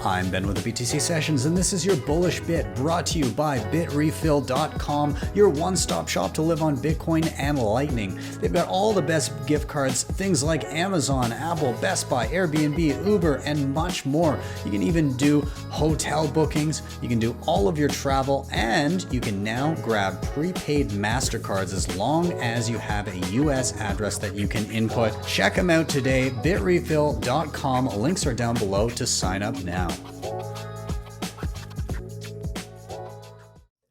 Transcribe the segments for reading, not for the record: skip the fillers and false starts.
I'm Ben with the BTC Sessions, and this is your Bullish Bit, brought to you by bitrefill.com, your one-stop shop to live on Bitcoin and Lightning. They've got all the best gift cards, things like Amazon, Apple, Best Buy, Airbnb, Uber, and much more. You can even do hotel bookings, you can do all of your travel, and you can now grab prepaid MasterCards as long as you have a US address that you can input. Check them out today, bitrefill.com. Links are down below to sign up now.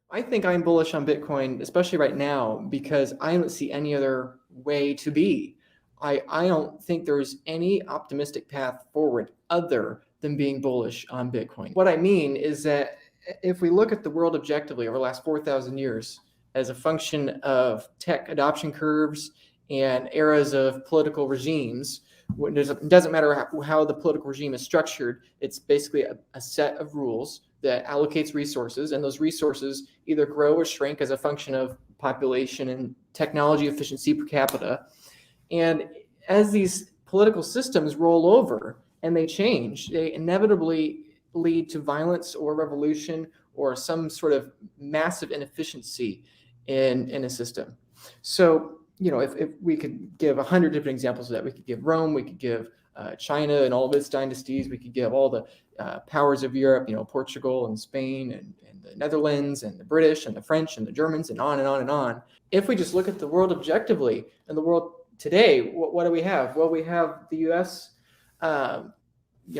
I think I'm bullish on Bitcoin, especially right now, because I don't see any other way to be. I don't think there's any optimistic path forward other than being bullish on Bitcoin. What I mean is that if we look at the world objectively over the last 4,000 years as a function of tech adoption curves and eras of political regimes, it doesn't matter how the political regime is structured. It's basically a set of rules that allocates resources, and those resources either grow or shrink as a function of population and technology efficiency per capita. And as these political systems roll over and they change, they inevitably lead to violence or revolution or some sort of massive inefficiency in a system. So, you know, if we could give 100 different examples of that, we could give Rome, we could give China and all of its dynasties, we could give all the powers of Europe, you know, Portugal and Spain and the Netherlands and the British and the French and the Germans and on and on and on. If we just look at the world objectively and the world today, what do we have? Well, we have the U.S., you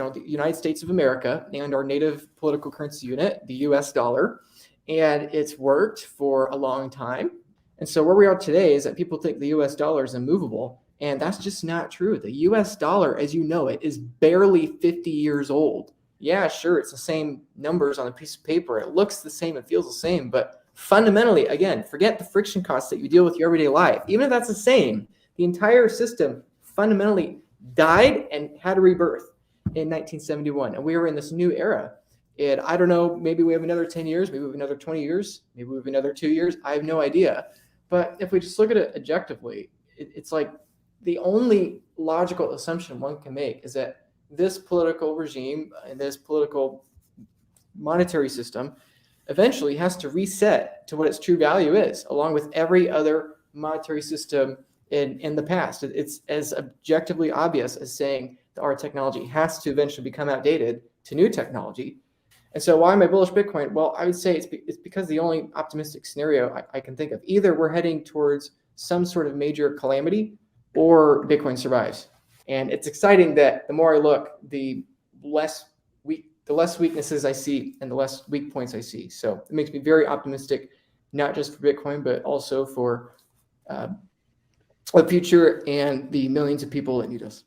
know, the United States of America and our native political currency unit, the U.S. dollar, and it's worked for a long time. And so where we are today is that people think the US dollar is immovable, and that's just not true. The US dollar, as you know it, is barely 50 years old. Yeah, sure, it's the same numbers on a piece of paper. It looks the same, it feels the same, but fundamentally, again, forget the friction costs that you deal with your everyday life. Even if that's the same, the entire system fundamentally died and had a rebirth in 1971, and we were in this new era. And I don't know, maybe we have another 10 years, maybe we have another 20 years, maybe we have another 2 years. I have no idea. But if we just look at it objectively, it's like the only logical assumption one can make is that this political regime and this political monetary system eventually has to reset to what its true value is, along with every other monetary system in the past. It's as objectively obvious as saying that our technology has to eventually become outdated to new technology. And so why am I bullish Bitcoin? Well, I would say it's because the only optimistic scenario I can think of, either we're heading towards some sort of major calamity or Bitcoin survives. And it's exciting that the more I look, the less weaknesses I see and the less weak points I see. So it makes me very optimistic, not just for Bitcoin, but also for the future and the millions of people that need us.